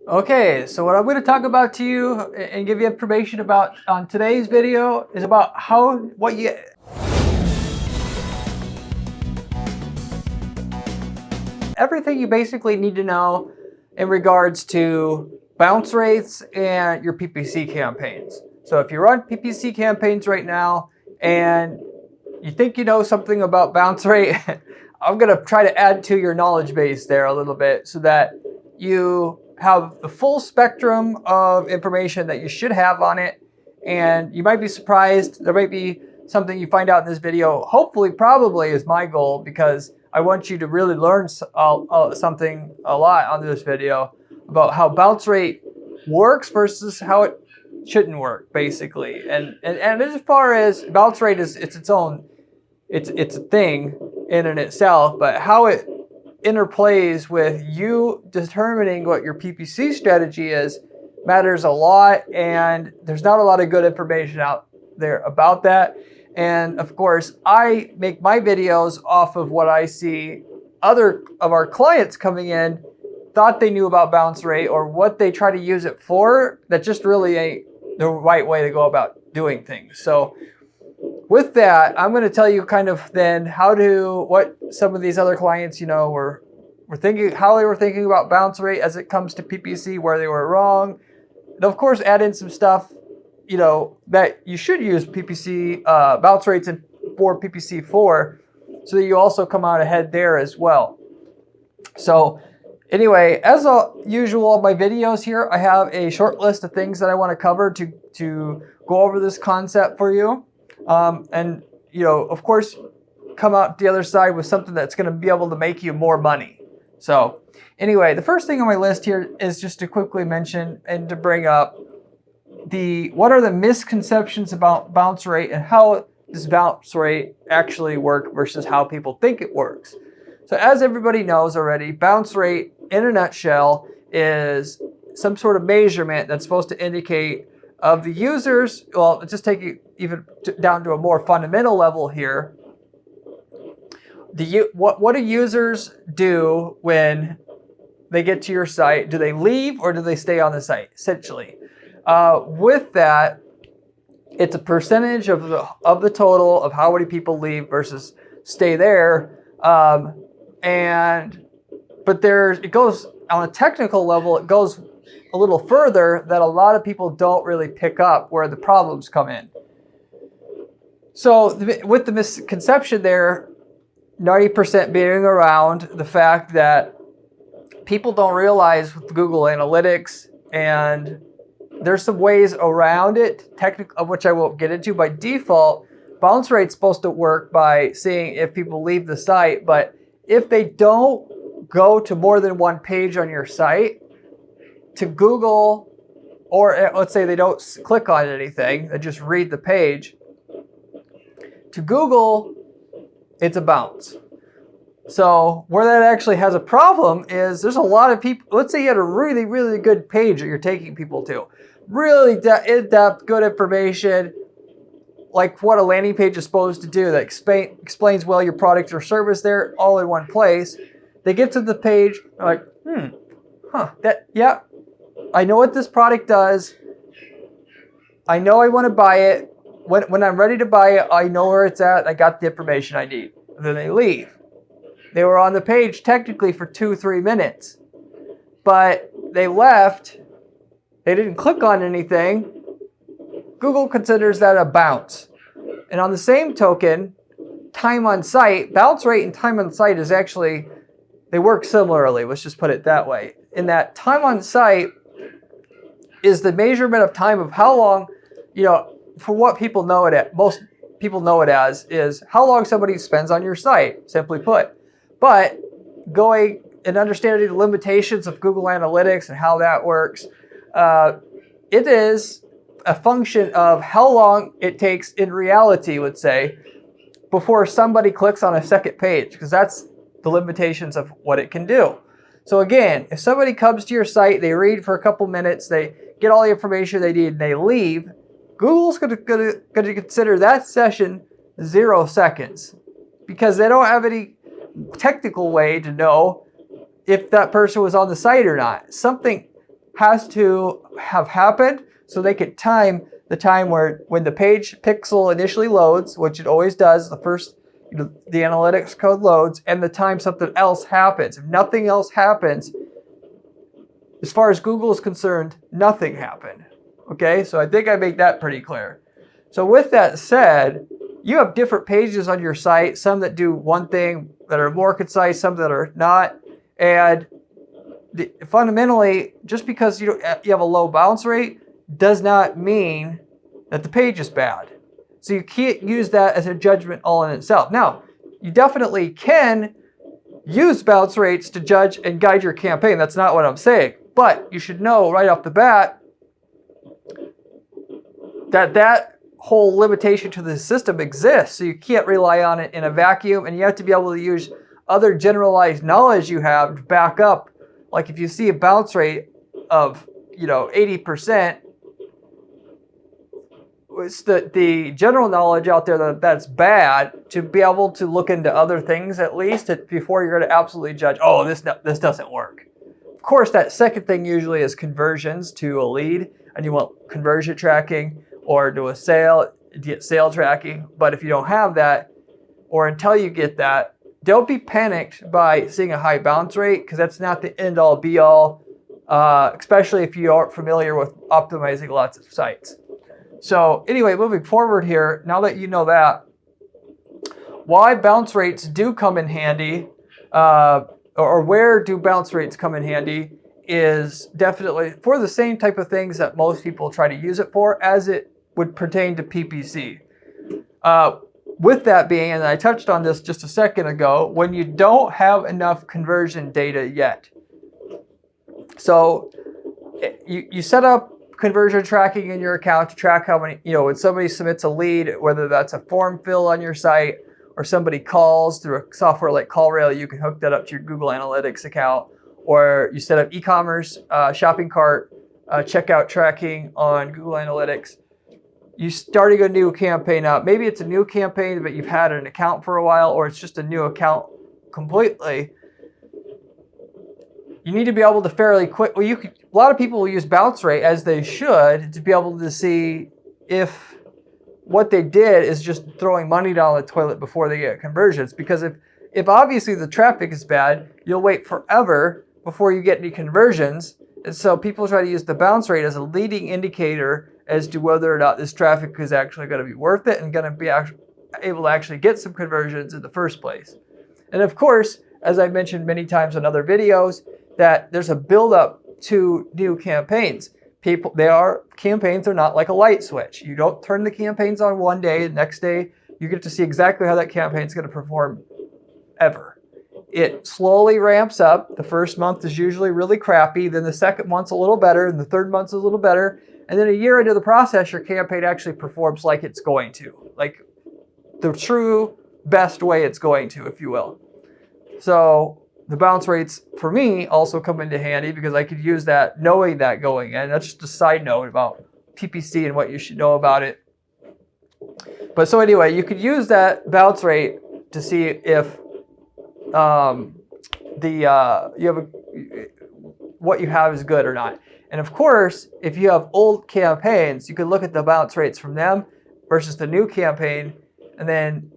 Okay, so what I'm going to talk about to you and give you information about on today's video is about everything you basically need to know in regards to bounce rates and your PPC campaigns. So if you run PPC campaigns right now and you think you know something about bounce rate, I'm going to try to add to your knowledge base there a little bit so that you have the full spectrum of information that you should have on it. And you might be surprised. There might be something you find out in this video. Hopefully, probably is my goal, because I want you to really learn something a lot on this video about how bounce rate works versus how it shouldn't work, basically. And as far as bounce rate is, it's a thing in and itself, but how it interplays with you determining what your PPC strategy is matters a lot, and there's not a lot of good information out there about that. And of course, I make my videos off of what I see other of our clients coming in thought they knew about bounce rate, or what they try to use it for, that just really ain't the right way to go about doing things. So with that, I'm going to tell you kind of then what some of these other clients, were thinking, how they were thinking about bounce rate as it comes to PPC, where they were wrong. And of course, add in some stuff, that you should use PPC bounce rates for PPC for, so that you also come out ahead there as well. So anyway, as usual on my videos here, I have a short list of things that I want to cover to go over this concept for you. And of course, come out the other side with something that's going to be able to make you more money. So anyway, the first thing on my list here is just to quickly mention and to bring up what are the misconceptions about bounce rate, and how does bounce rate actually work versus how people think it works. So as everybody knows already, bounce rate in a nutshell is some sort of measurement that's supposed to indicate of the users. Well, just take it even down to a more fundamental level here. What do users do when they get to your site? Do they leave or do they stay on the site, essentially? With that, it's a percentage of the total of how many people leave versus stay there. But it goes on a technical level, it goes a little further that a lot of people don't really pick up where the problems come in. So with the misconception there, 90% being around the fact that people don't realize with Google Analytics, and there's some ways around it, of which I won't get into. By default, bounce rate's supposed to work by seeing if people leave the site, but if they don't go to more than one page on your site, to Google, or let's say they don't click on anything, they just read the page, to Google, it's a bounce. So where that actually has a problem is there's a lot of people, let's say you had a really, really good page that you're taking people to, really in-depth, good information, like what a landing page is supposed to do, that explains well your product or service there, all in one place. They get to the page, like, I know what this product does. I know I want to buy it. When I'm ready to buy it, I know where it's at. I got the information I need. And then they leave. They were on the page technically for 2-3 minutes, but they left. They didn't click on anything. Google considers that a bounce. And on the same token, time on site, bounce rate and time on site is actually, they work similarly. Let's just put it that way. In that time on site is the measurement of time of how long, for what people know it at, most people know it as, is how long somebody spends on your site, simply put. But going and understanding the limitations of Google Analytics and how that works, it is a function of how long it takes in reality, let's say, before somebody clicks on a second page, because that's the limitations of what it can do. So again, if somebody comes to your site, they read for a couple minutes, they get all the information they need, and they leave, Google's going to consider that session 0 seconds, because they don't have any technical way to know if that person was on the site or not. Something has to have happened so they can time the time when the page pixel initially loads, which it always does, the first, the analytics code loads, and the time something else happens. If nothing else happens, as far as Google is concerned, nothing happened. Okay, so I think I make that pretty clear. So with that said, you have different pages on your site, some that do one thing that are more concise, some that are not. And fundamentally, just because you have a low bounce rate does not mean that the page is bad. So you can't use that as a judgment all in itself. Now, you definitely can use bounce rates to judge and guide your campaign. That's not what I'm saying. But you should know right off the bat that whole limitation to the system exists. So you can't rely on it in a vacuum, and you have to be able to use other generalized knowledge you have to back up. Like if you see a bounce rate of 80%, it's the general knowledge out there that's bad, to be able to look into other things at least before you're going to absolutely judge, oh, this doesn't work. Of course, that second thing usually is conversions to a lead, and you want conversion tracking, or to a sale, get sale tracking. But if you don't have that, or until you get that, don't be panicked by seeing a high bounce rate, because that's not the end all be all, especially if you aren't familiar with optimizing lots of sites. So anyway, moving forward here, now that you know that, why bounce rates do come in handy, or where do bounce rates come in handy, is definitely for the same type of things that most people try to use it for, as it would pertain to PPC. With that being, and I touched on this just a second ago, when you don't have enough conversion data yet. So you set up conversion tracking in your account to track how many, when somebody submits a lead, whether that's a form fill on your site or somebody calls through a software like CallRail, you can hook that up to your Google Analytics account, or you set up e-commerce, shopping cart, checkout tracking on Google Analytics. You starting a new campaign up. Maybe it's a new campaign, but you've had an account for a while, or it's just a new account completely. You need to be able to fairly quick. Well, a lot of people will use bounce rate, as they should, to be able to see if what they did is just throwing money down the toilet before they get conversions. Because if obviously the traffic is bad, you'll wait forever before you get any conversions. And so people try to use the bounce rate as a leading indicator as to whether or not this traffic is actually going to be worth it and going to be able to actually get some conversions in the first place. And of course, as I've mentioned many times in other videos, that there's a build-up to new campaigns. Campaigns are not like a light switch. You don't turn the campaigns on one day, the next day you get to see exactly how that campaign is going to perform ever. It slowly ramps up. The first month is usually really crappy, then the second month's a little better, and the third month's a little better, and then a year into the process, your campaign actually performs like it's going to, like the true best way it's going to, if you will. So the bounce rates for me also come into handy, because I could use that, knowing that going in. That's just a side note about PPC and what you should know about it. But so anyway, you could use that bounce rate to see if what you have is good or not. And of course, if you have old campaigns, you can look at the bounce rates from them versus the new campaign, and then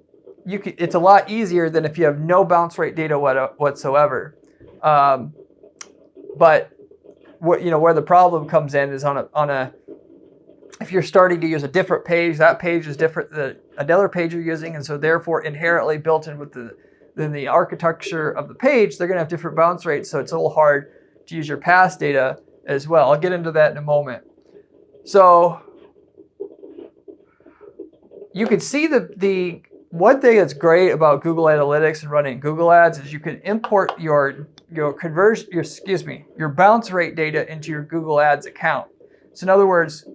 it's a lot easier than if you have no bounce rate data whatsoever. But where the problem comes in is if you're starting to use a different page, that page is different than another page you're using, and so therefore inherently built in within the architecture of the page, they're going to have different bounce rates. So it's a little hard to use your past data as well. I'll get into that in a moment. So you can see the one thing that's great about Google Analytics and running Google Ads is you can import your bounce rate data into your Google Ads account. So in other words,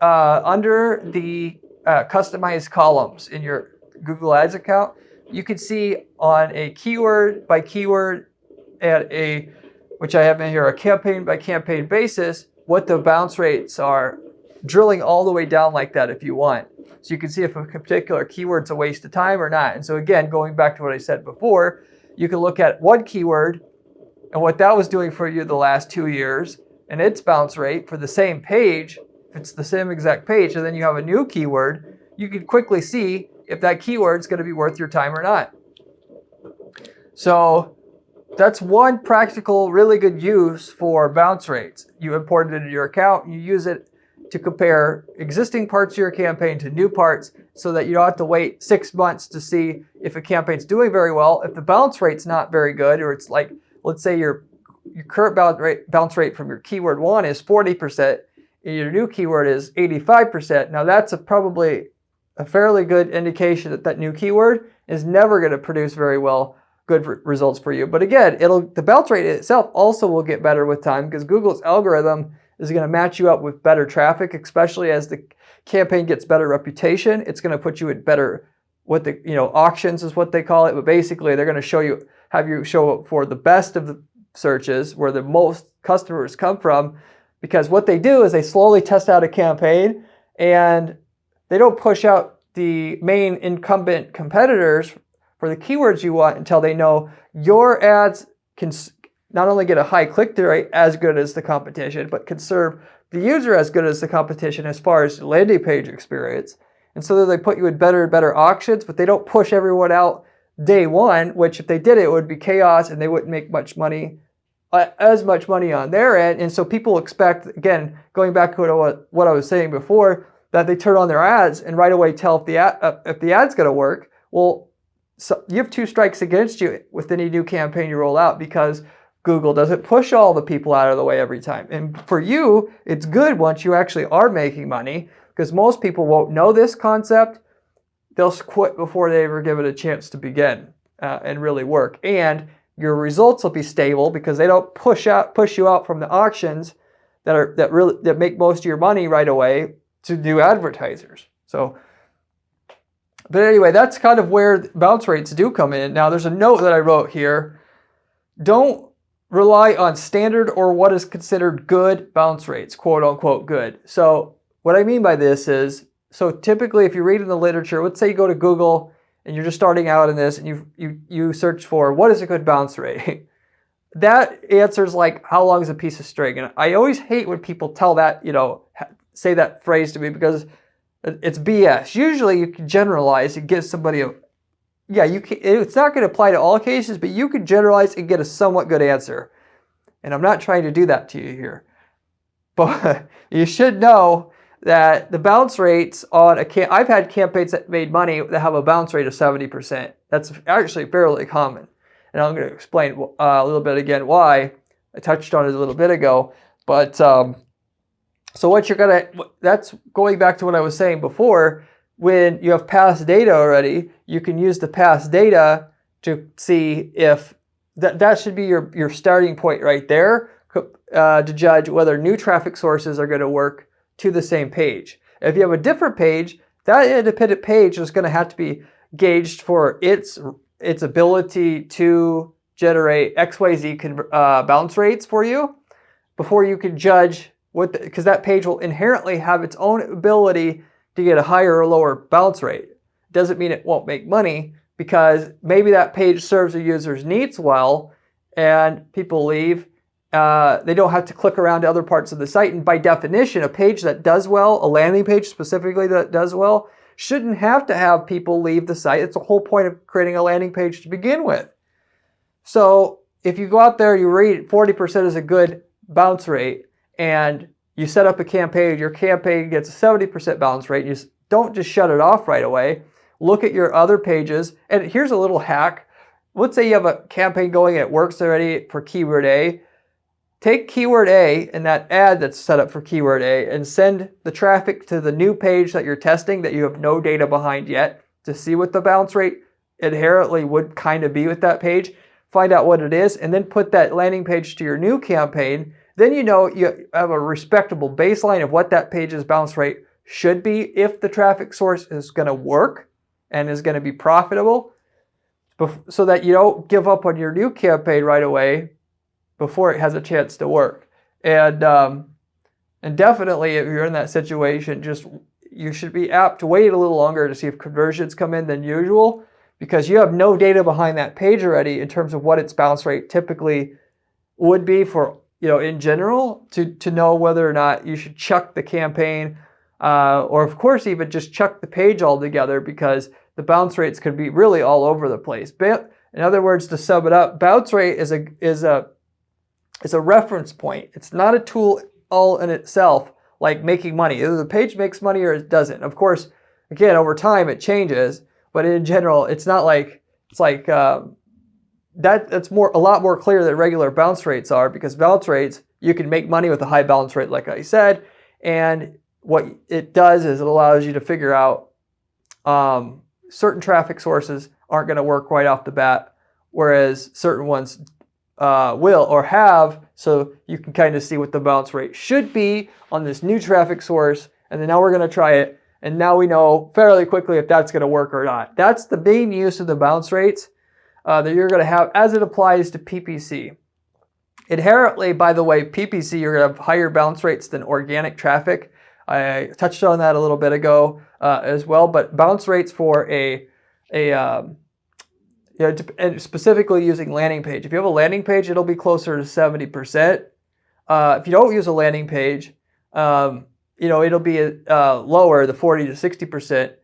under the customized columns in your Google Ads account, you can see on a keyword by keyword and which I have in here, a campaign by campaign basis, what the bounce rates are, drilling all the way down like that if you want. So you can see if a particular keyword's a waste of time or not. And so again, going back to what I said before, you can look at one keyword and what that was doing for you the last 2 years, and its bounce rate for the same page, if it's the same exact page, and then you have a new keyword, you can quickly see if that keyword is going to be worth your time or not. So that's one practical, really good use for bounce rates. You import it into your account, you use it to compare existing parts of your campaign to new parts so that you don't have to wait 6 months to see if a campaign's doing very well. If the bounce rate's not very good, or it's like, let's say your current bounce rate from your keyword 1 is 40% and your new keyword is 85%. Now that's probably a fairly good indication that that new keyword is never going to produce very well good results for you. But again, the bounce rate itself also will get better with time because Google's algorithm is going to match you up with better traffic, especially as the campaign gets better reputation. It's going to put you at better, auctions is what they call it. But basically, they're going to have you show up for the best of the searches where the most customers come from, because what they do is they slowly test out a campaign and they don't push out the main incumbent competitors for the keywords you want until they know your ads can not only get a high click-through rate as good as the competition, but can serve the user as good as the competition as far as landing page experience. And so they put you in better and better auctions, but they don't push everyone out day one, which if they did it would be chaos and they wouldn't make as much money on their end. And so people expect, again, going back to what I was saying before, that they turn on their ads and right away tell if the ad's going to work. Well, so you have 2 strikes against you with any new campaign you roll out because Google doesn't push all the people out of the way every time. And for you, it's good once you actually are making money, because most people won't know this concept. They'll quit before they ever give it a chance to begin and really work. And your results will be stable because they don't push you out from the auctions that make most of your money right away to do advertisers. But anyway, that's kind of where bounce rates do come in. Now, there's a note that I wrote here. Don't rely on standard or what is considered good bounce rates, quote unquote good. So what I mean by this is, so typically if you read in the literature, let's say you go to Google and you're just starting out in this and you search for what is a good bounce rate. That answer's like, how long is a piece of string? And I always hate when people tell that, say that phrase to me because it's BS. Usually you can generalize and give somebody it's not going to apply to all cases, but you can generalize and get a somewhat good answer. And I'm not trying to do that to you here. But you should know that the bounce rates on I've had campaigns that made money that have a bounce rate of 70%. That's actually fairly common. And I'm going to explain a little bit again why. I touched on it a little bit ago. But so that's going back to what I was saying before. When you have past data already, you can use the past data to see if that should be your starting point right there to judge whether new traffic sources are going to work to the same page. If you have a different page, that independent page is going to have to be gauged for its ability to generate XYZ bounce rates for you before you can judge because that page will inherently have its own ability to get a higher or lower bounce rate. Doesn't mean it won't make money, because maybe that page serves a user's needs well and people leave. They don't have to click around to other parts of the site. And by definition, a page that does well, a landing page specifically that does well, shouldn't have to have people leave the site. It's the whole point of creating a landing page to begin with. So if you go out there, you read 40% is a good bounce rate, and you set up a campaign, your campaign gets a 70% bounce rate, you don't just shut it off right away. Look at your other pages. And here's a little hack. Let's say you have a campaign going and it works already for keyword A. Take keyword A and that ad that's set up for keyword A and send the traffic to the new page that you're testing that you have no data behind yet to see what the bounce rate inherently would kind of be with that page. Find out what it is and then put that landing page to your new campaign. Then you have a respectable baseline of what that page's bounce rate should be if the traffic source is going to work and is going to be profitable, so that you don't give up on your new campaign right away before it has a chance to work. And definitely if you're in that situation, you should be apt to wait a little longer to see if conversions come in than usual, because you have no data behind that page already in terms of what its bounce rate typically would be for in general to know whether or not you should chuck the campaign or of course even just chuck the page altogether, because the bounce rates could be really all over the place. In other words, to sum it up, bounce rate is a reference point. It's not a tool all in itself, like making money. Either the page makes money or it doesn't. Of course, again, over time it changes, but in general, it's not like that's a lot more clear than regular bounce rates are, because bounce rates, you can make money with a high bounce rate, like I said, and what it does is it allows you to figure out certain traffic sources aren't going to work right off the bat, whereas certain ones will or have, so you can kind of see what the bounce rate should be on this new traffic source, and then now we're going to try it, and now we know fairly quickly if that's going to work or not. That's the main use of the bounce rates that you're going to have as it applies to PPC. Inherently, by the way, PPC, you're going to have higher bounce rates than organic traffic. I touched on that a little bit ago as well, but bounce rates for and specifically using landing page. If you have a landing page, it'll be closer to 70%. If you don't use a landing page, it'll be lower, the 40 to 60%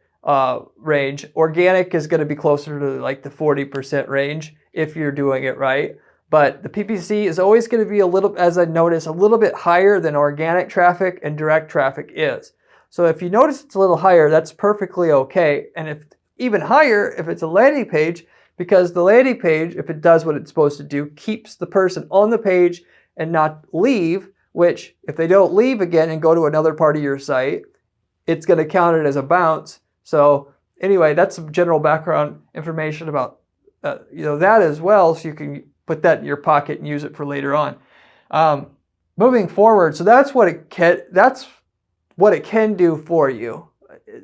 range. Organic is going to be closer to like the 40% range if you're doing it right. But the PPC is always going to be as I noticed, a little bit higher than organic traffic and direct traffic is. So if you notice it's a little higher, that's perfectly okay. And if even higher, if it's a landing page, because the landing page, if it does what it's supposed to do, keeps the person on the page and not leave, which if they don't leave again and go to another part of your site, it's going to count it as a bounce. So anyway, that's some general background information about that as well, so you can put that in your pocket and use it for later on. Moving forward, so that's what it can do for you,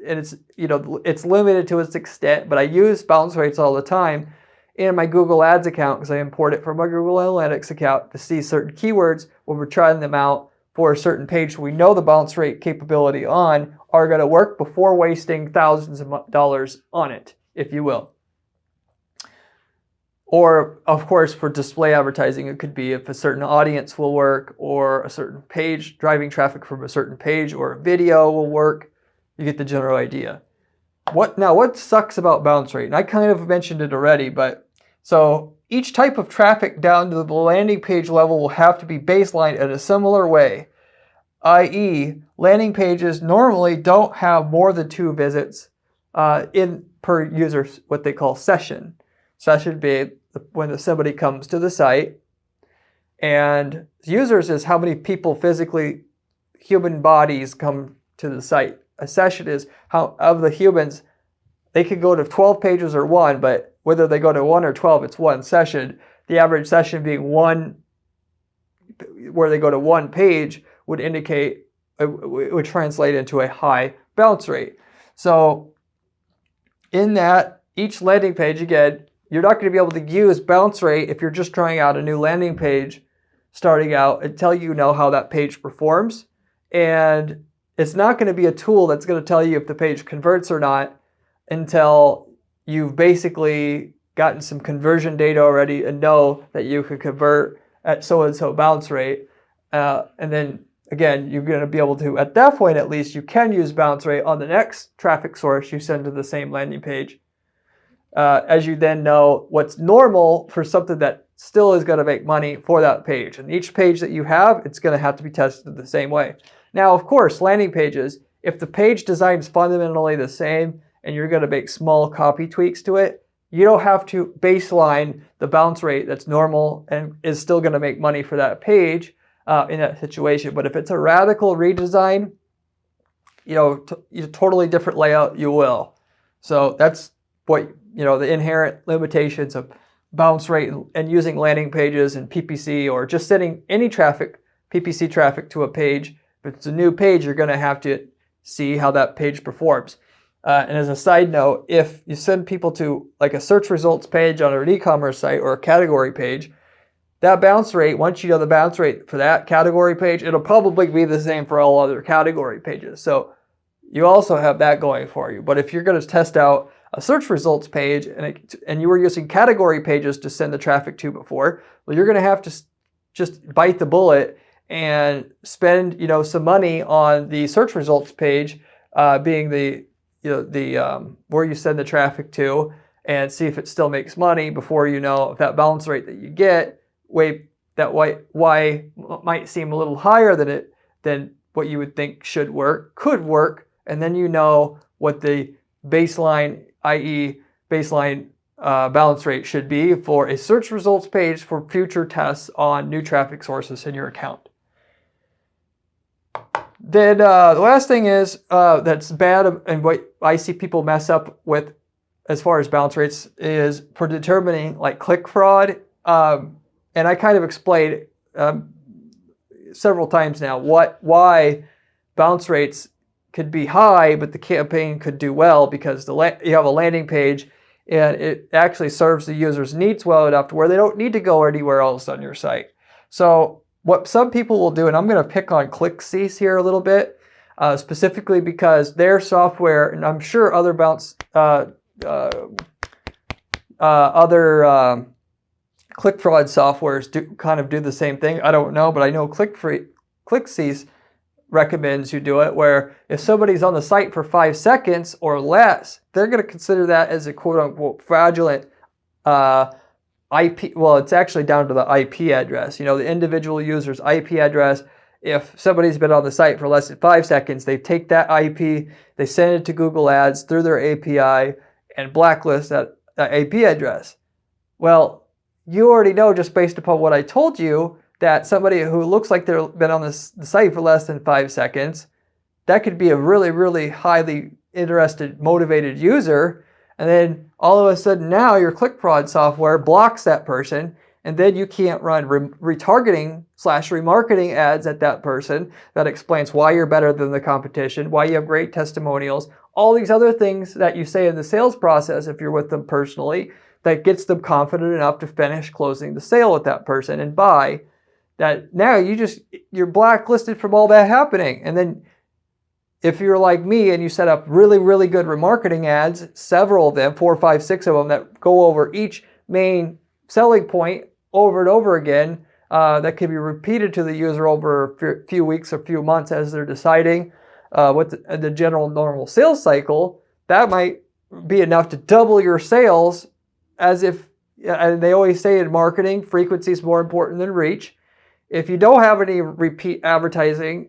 and it's limited to its extent. But I use bounce rates all the time in my Google Ads account, because I import it from my Google Analytics account to see certain keywords when we're trying them out for a certain page. We know the bounce rate capability on are going to work before wasting thousands of dollars on it, if you will. Or, of course, for display advertising, it could be if a certain audience will work, or a certain page, driving traffic from a certain page, or a video will work. You get the general idea. What sucks about bounce rate? And I kind of mentioned it already, but so each type of traffic down to the landing page level will have to be baselined in a similar way, i.e., landing pages normally don't have more than 2 visits per user, what they call session. Session being when somebody comes to the site, and users is how many people physically, human bodies, come to the site. A session is how of the humans, they could go to 12 pages or 1, but whether they go to 1 or 12, it's 1 session. The average session being 1, where they go to 1 page, would indicate, it would translate into a high bounce rate. So in that, each landing page, again, you're not going to be able to use bounce rate if you're just trying out a new landing page starting out until you know how that page performs. And it's not going to be a tool that's going to tell you if the page converts or not until you've basically gotten some conversion data already and know that you can convert at so-and-so bounce rate. And then, again, you're going to be able to, at that point at least, you can use bounce rate on the next traffic source you send to the same landing page. As you then know what's normal for something that still is going to make money for that page. And each page that you have, it's going to have to be tested the same way. Now, of course, landing pages, if the page design is fundamentally the same and you're going to make small copy tweaks to it, you don't have to baseline the bounce rate that's normal and is still going to make money for that page in that situation. But if it's a radical redesign, totally different layout, you will. So that's what the inherent limitations of bounce rate and using landing pages and PPC, or just sending any PPC traffic to a page. If it's a new page, you're going to have to see how that page performs. And as a side note, if you send people to like a search results page on an e-commerce site or a category page, that bounce rate, once you know the bounce rate for that category page, it'll probably be the same for all other category pages. So you also have that going for you. But if you're going to test out a search results page and you were using category pages to send the traffic to before, well, you're going to have to just bite the bullet and spend, some money on the search results page, being the where you send the traffic to, and see if it still makes money before if that bounce rate that you get might seem a little higher than what you would think could work, and then what the baseline, i.e. baseline bounce rate should be for a search results page for future tests on new traffic sources in your account. Then the last thing is that's bad, and what I see people mess up with as far as bounce rates is for determining like click fraud. And I kind of explained several times now why bounce rates could be high, but the campaign could do well, because you have a landing page and it actually serves the user's needs well enough to where they don't need to go anywhere else on your site. So what some people will do, and I'm going to pick on ClickCease here a little bit, specifically because their software, and I'm sure other click fraud softwares do the same thing. I don't know, but I know ClickCease recommends you do it, where if somebody's on the site for 5 seconds or less, they're going to consider that as a quote-unquote fraudulent IP. Well, it's actually down to the IP address, the individual user's IP address. If somebody's been on the site for less than 5 seconds, they take that IP, they send it to Google Ads through their API and blacklist that IP address. Well, you already know, just based upon what I told you, that somebody who looks like they've been on the site for less than 5 seconds, that could be a really, really highly interested, motivated user. And then all of a sudden now your click fraud software blocks that person, and then you can't run retargeting/remarketing ads at that person that explains why you're better than the competition, why you have great testimonials, all these other things that you say in the sales process if you're with them personally, that gets them confident enough to finish closing the sale with that person and buy. That now you're blacklisted from all that happening. And then if you're like me and you set up really, really good remarketing ads, several of them, 4, 5, 6 of them, that go over each main selling point over and over again, that can be repeated to the user over a few weeks or few months as they're deciding what the general normal sales cycle, that might be enough to double your sales. And they always say in marketing, frequency is more important than reach. If you don't have any repeat advertising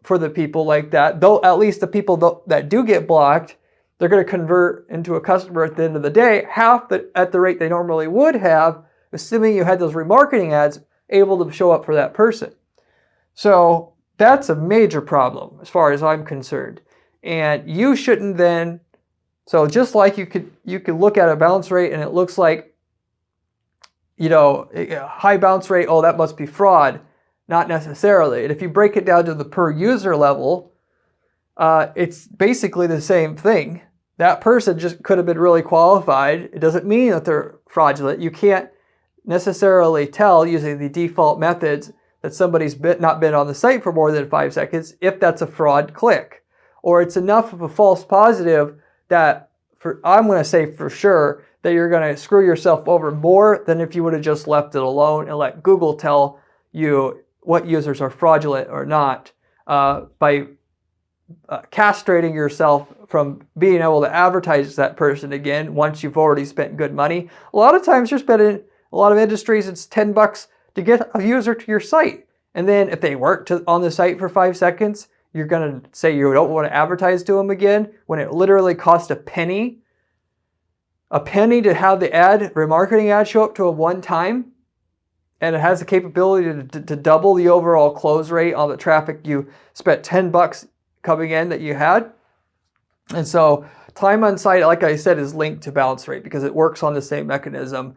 for the people like that, though, at least the people that do get blocked, they're going to convert into a customer at the end of the day, at the rate they normally would have, assuming you had those remarketing ads able to show up for that person. So that's a major problem as far as I'm concerned. And you shouldn't then, so just like you could look at a bounce rate and it looks like, a high bounce rate, oh, that must be fraud. Not necessarily. And if you break it down to the per user level, it's basically the same thing. That person just could have been really qualified. It doesn't mean that they're fraudulent. You can't necessarily tell using the default methods that somebody's not been on the site for more than 5 seconds if that's a fraud click. Or it's enough of a false positive that I'm going to say for sure that you're going to screw yourself over more than if you would have just left it alone and let Google tell you what users are fraudulent or not, by castrating yourself from being able to advertise that person again once you've already spent good money. A lot of times you're spending, a lot of industries, it's $10 to get a user to your site. And then if they weren't on the site for 5 seconds, you're going to say you don't want to advertise to them again when it literally cost a penny to have the remarketing ad show up to them one time. And it has the capability to double the overall close rate on the traffic you spent $10 coming in that you had. And so time on site, like I said, is linked to bounce rate because it works on the same mechanism.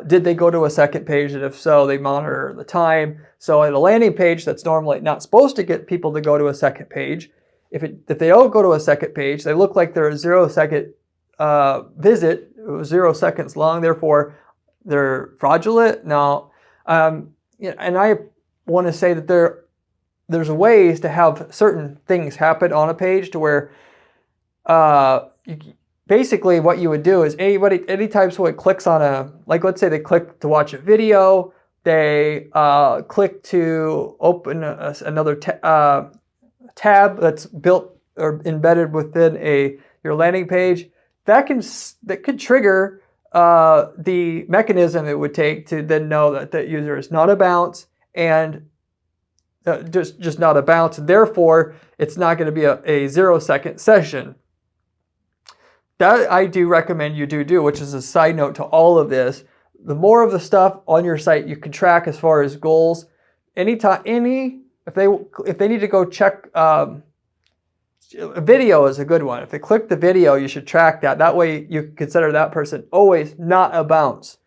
Did they go to a second page? And if so, they monitor the time. So at a landing page that's normally not supposed to get people to go to a second page, if they don't go to a second page, they look like they're a 0-second visit, 0 seconds long, therefore they're fraudulent. Now, and I want to say that there's ways to have certain things happen on a page to where basically what you would do is anytime someone clicks on let's say they click to watch a video they click to open another tab that's built or embedded within your landing page, that could trigger the mechanism it would take to then know that that user is not a bounce and just not a bounce. Therefore, it's not going to be a 0-second session. That I do recommend you do, which is a side note to all of this. The more of the stuff on your site you can track as far as goals, if they need to go check, a video is a good one. If they click the video, you should track that. That way you consider that person always not a bounce.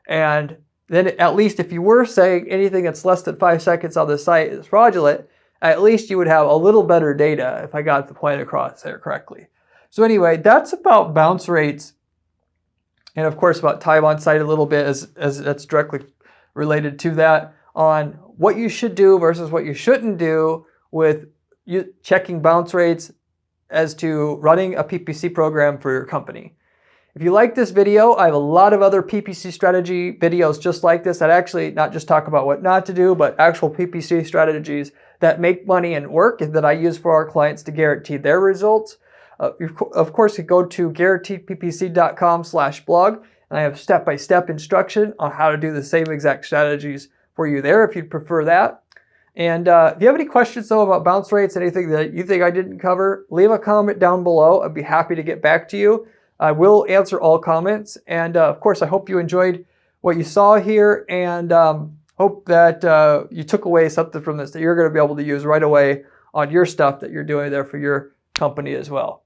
And then at least if you were saying anything that's less than 5 seconds on the site is fraudulent, at least you would have a little better data if I got the point across there correctly. So anyway, that's about bounce rates. And of course about time on site a little bit as that's directly related to that on what you should do versus what you shouldn't do with you checking bounce rates as to running a PPC program for your company. If you like this video, I have a lot of other PPC strategy videos just like this that actually not just talk about what not to do, but actual PPC strategies that make money and work and that I use for our clients to guarantee their results. Of course, you go to guaranteedppc.com/blog, and I have step-by-step instruction on how to do the same exact strategies for you there if you'd prefer that. And if you have any questions though about bounce rates, anything that you think I didn't cover, leave a comment down below. I'd be happy to get back to you. I will answer all comments. And of course, I hope you enjoyed what you saw here, and hope that you took away something from this that you're going to be able to use right away on your stuff that you're doing there for your company as well.